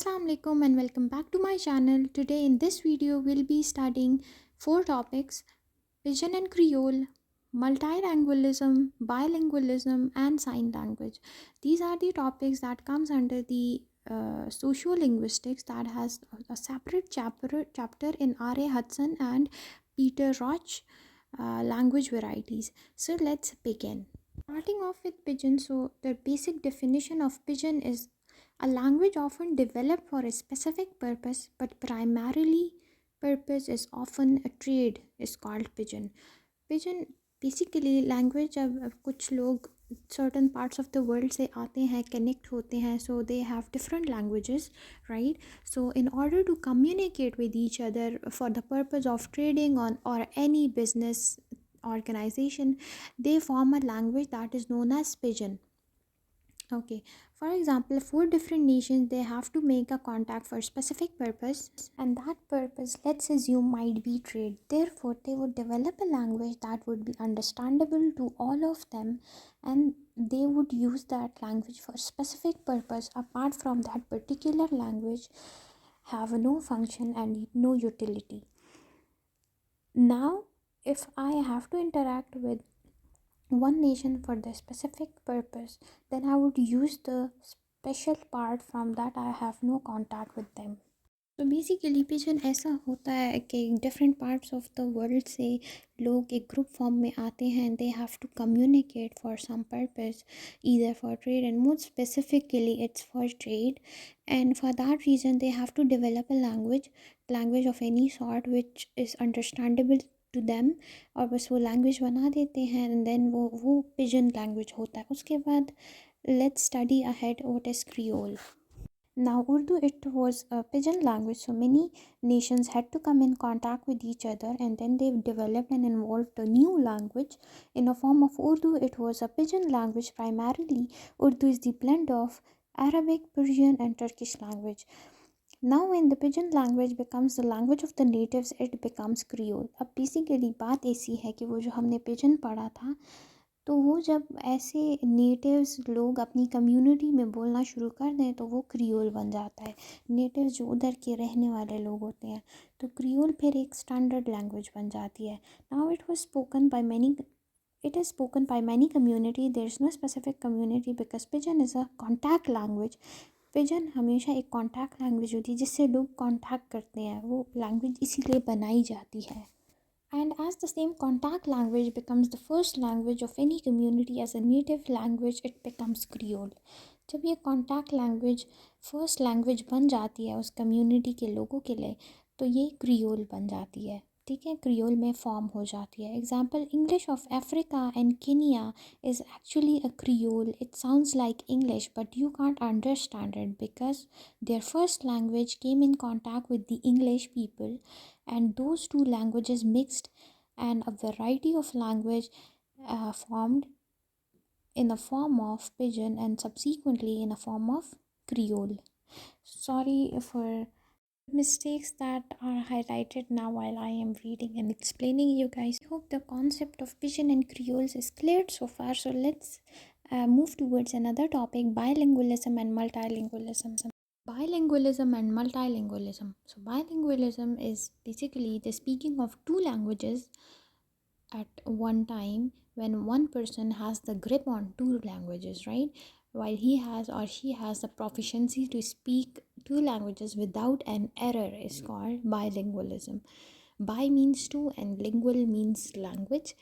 Assalamu alaikum and welcome back to my channel. Today in this video we'll be studying four topics: Pidgin and Creole, multilingualism, bilingualism and sign language. These are the topics that comes under the sociolinguistics that has a separate chapter in R.A. Hudson and Peter Roch, language varieties. So let's begin. Starting off with Pidgin, so the basic definition of Pidgin is a language often developed for a specific purpose, but primarily purpose is often a trade is called Pidgin. Pidgin basically language अब कुछ लोग certain parts of the world से आते हैं, connect होते हैं, so they have different languages, right? So in order to communicate with each other for the purpose of trading on or any business organization, they form a language that is known as Pidgin. Okay, for example, four different nations, they have to make a contact for a specific purpose, and that purpose, let's assume, might be trade. Therefore, they would develop a language that would be understandable to all of them, and they would use that language for specific purpose. Apart from that particular language, have no function and no utility. Now, if I have to interact with one nation for the specific purpose, then I would use the special part from that I have no contact with them. तो basically pidgin ऐसा होता है कि different parts of the world से लोग एक group form में आते हैं. They have to communicate for some purpose, either for trade and more specifically it's for trade, and for that reason they have to develop a language of any sort which is understandable to them, और बस वो language बना देते हैं and then वो pidgin language होता है. उसके बाद let's study ahead what is creole. Now, Urdu, it was a pidgin language, so many nations had to come in contact with each other, and then they developed and evolved a new language in a form of Urdu. It was a pidgin language primarily. Urdu is the blend of Arabic, Persian, and Turkish language. Now, when the pidgin language becomes the language of the natives, it becomes Creole. अब basically बात ऐसी है कि वो जो हमने pigeon पढ़ा था, तो वो जब ऐसे नेटिव्स लोग अपनी कम्युनिटी में बोलना शुरू कर दें तो वो क्रियोल बन जाता है. नेटिव्स जो उधर के रहने वाले लोग होते हैं, तो क्रियोल फिर एक स्टैंडर्ड लैंग्वेज बन जाती है. Now it is spoken by many community. There is no specific community because pidgin is a contact language. Pigeon हमेशा एक कॉन्टैक्ट लैंग्वेज होती है जिससे लोग कॉन्टैक्ट करते हैं. वो लैंग्वेज इसीलिए बनाई जाती है. And as the same contact language becomes the first language of any community as a native language, it becomes Creole. जब ये contact language first language बन जाती है उस community के लोगों के लिए, तो ये Creole बन जाती है. ठीक है, Creole में form हो जाती है. Example, English of Africa and Kenya is actually a Creole. It sounds like English, but you can't understand it because their first language came in contact with the English people, and those two languages mixed and a variety of language formed in the form of pidgin and subsequently in the form of Creole. Sorry for mistakes that are highlighted now while I am reading and explaining you guys. I hope the concept of pidgin and Creoles is cleared so far. So let's move towards another topic: bilingualism and multilingualism. Bilingualism and multilingualism. So bilingualism is basically the speaking of two languages at one time when one person has the grip on two languages, right? While he has or she has the proficiency to speak two languages without an error is called bilingualism. Bi means two and lingual means language.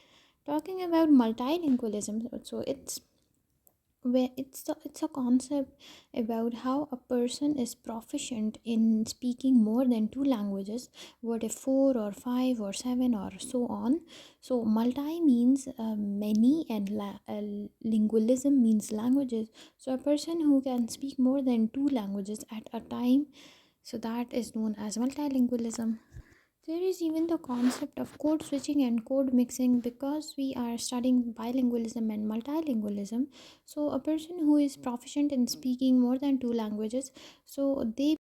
Talking about multilingualism, so it's where it's a concept about how a person is proficient in speaking more than two languages, what if four or five or seven or so on. So multi means many, and lingualism means languages. So a person who can speak more than two languages at a time, so that is known as multilingualism. There is even the concept of code switching and code mixing because we are studying bilingualism and multilingualism. So a person who is proficient in speaking more than two languages, so they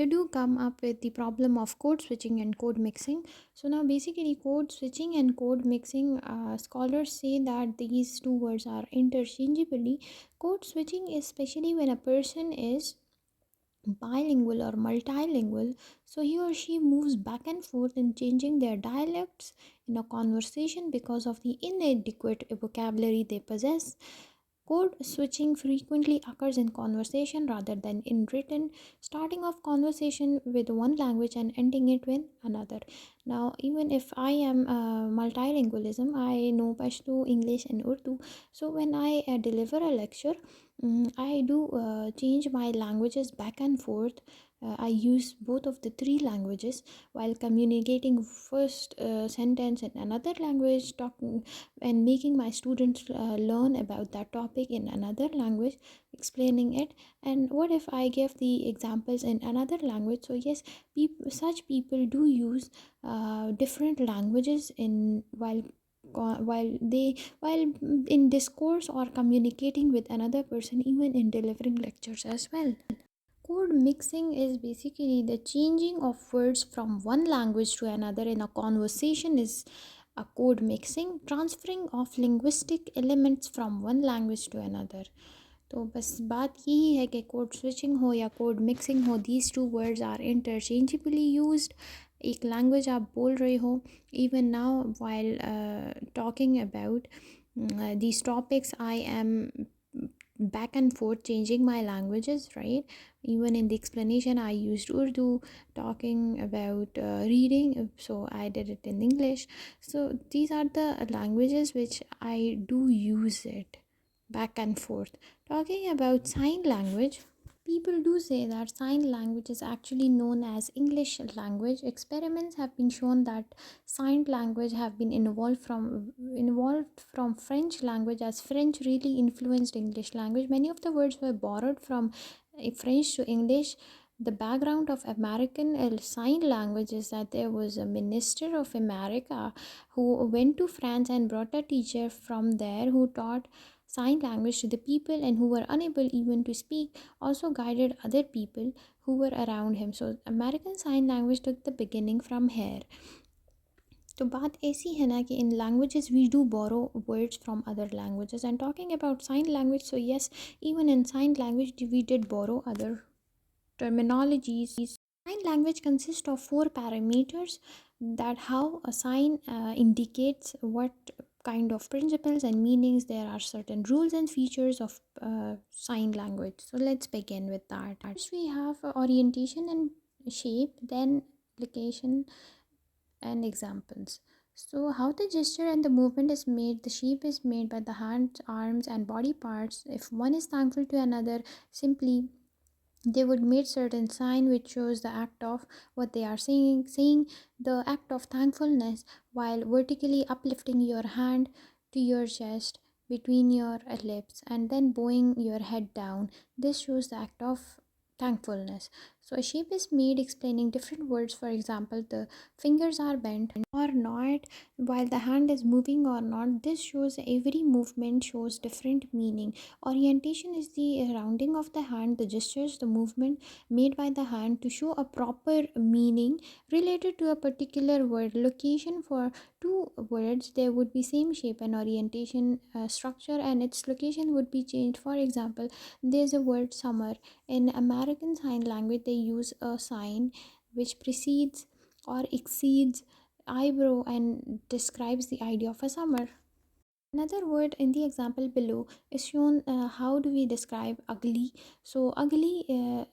do come up with the problem of code switching and code mixing. So now basically code switching and code mixing, scholars say that these two words are interchangeably. Code switching is especially when a person is bilingual or multilingual, so he or she moves back and forth in changing their dialects in a conversation because of the inadequate vocabulary they possess. Code switching frequently occurs in conversation rather than in written, starting off conversation with one language and ending it with another. Now, even if I am multilingualism, I know Pashto, English, and Urdu. So when I deliver a lecture, I do change my languages back and forth. I use both of the three languages while communicating first sentence in another language, talking and making my students learn about that topic in another language, explaining it. And what if I give the examples in another language? So yes, such people do use different languages in while in discourse or communicating with another person, even in delivering lectures as well. Code mixing is basically the changing of words from one language to another in a conversation is a code mixing, transferring of linguistic elements from one language to another. तो बस बात यही है कि code switching हो या code mixing हो, these two words are interchangeably used. एक लैंग्वेज आप बोल रहे हो, even now while talking about these topics, I am back and forth changing my languages, right? Even in the explanation I used Urdu, talking about reading, so I did it in English. So these are the languages which I do use it back and forth. Talking about sign language, people do say that sign language is actually known as English language. Experiments have been shown that sign language have been involved from French language, as French really influenced English language. Many of the words were borrowed from French to English. The background of American sign language is that there was a minister of America who went to France and brought a teacher from there who taught sign language to the people, and who were unable even to speak also guided other people who were around him. So American sign language took the beginning from here. तो बात ऐसी है ना कि in languages we do borrow words from other languages. And talking about sign language, so yes, even in sign language we did borrow other terminologies. Sign language consists of four parameters, that how a sign indicates what kind of principles and meanings. There are certain rules and features of sign language. So let's begin with that. First we have orientation and shape, then application and examples. So how the gesture and the movement is made, the shape is made by the hands, arms, and body parts. If one is thankful to another, simply they would make certain sign which shows the act of what they are saying the act of thankfulness, while vertically uplifting your hand to your chest between your lips and then bowing your head down. This shows the act of thankfulness. So a shape is made explaining different words. For example, the fingers are bent or not, while the hand is moving or not. This shows every movement shows different meaning. Orientation is the rounding of the hand, the gestures, the movement made by the hand to show a proper meaning related to a particular word. Location, for two words there would be same shape and orientation structure, and its location would be changed. For example, there's a word summer. In American Sign Language they use a sign which precedes or exceeds eyebrow and describes the idea of a summer. Another word in the example below is shown. How do we describe ugly? So ugly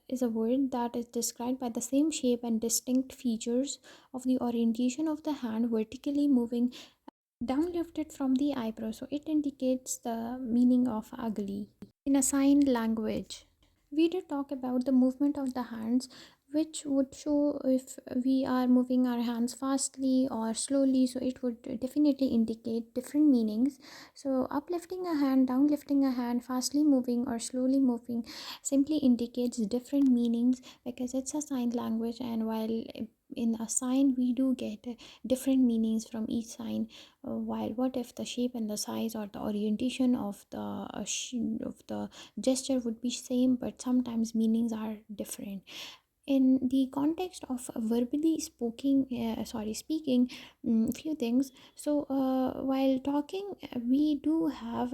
is a word that is described by the same shape and distinct features of the orientation of the hand vertically moving down lifted from the eyebrow. So it indicates the meaning of ugly. In a sign language, we did talk about the movement of the hands, which would show if we are moving our hands fastly or slowly. So it would definitely indicate different meanings. So uplifting a hand, downlifting a hand, fastly moving or slowly moving simply indicates different meanings because it's a sign language. And while in a sign we do get different meanings from each sign, while what if the shape and the size or the orientation of the gesture would be same, but sometimes meanings are different. In the context of verbally speaking few things. So while talking we do have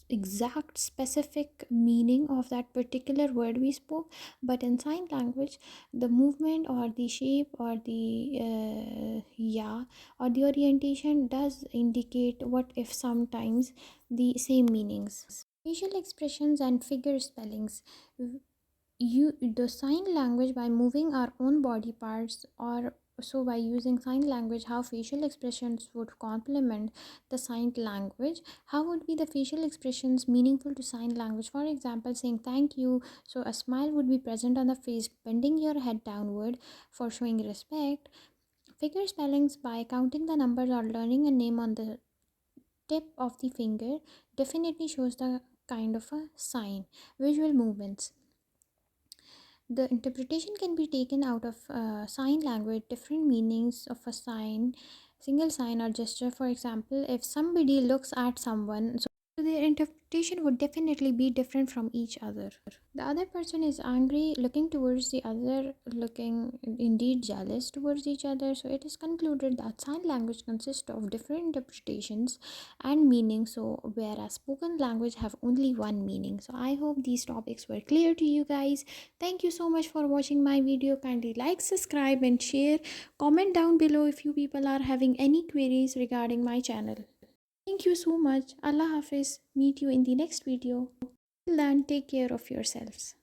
exact specific meaning of that particular word we spoke, but in sign language the movement or the shape or the yeah, or the orientation does indicate what if sometimes the same meanings. Facial expressions and figure spellings, you the sign language by moving our own body parts, or so by using sign language how facial expressions would complement the sign language. How would be the facial expressions meaningful to sign language? For example, saying thank you, so a smile would be present on the face, bending your head downward for showing respect. Figure spellings by counting the numbers or learning a name on the tip of the finger definitely shows the kind of a sign. Visual movements, the interpretation can be taken out of sign language, different meanings of a sign, single sign or gesture. For example, if somebody looks at someone, so their interpretation would definitely be different from each other. The other person is angry, looking towards the other, looking indeed jealous towards each other. So it is concluded that sign language consists of different interpretations and meanings. So whereas spoken language have only one meaning. So I hope these topics were clear to you guys. Thank you so much for watching my video. Kindly like, subscribe and share. Comment down below if you people are having any queries regarding my channel. Thank you so much. Allah Hafiz. Meet you in the next video. Till then, take care of yourselves.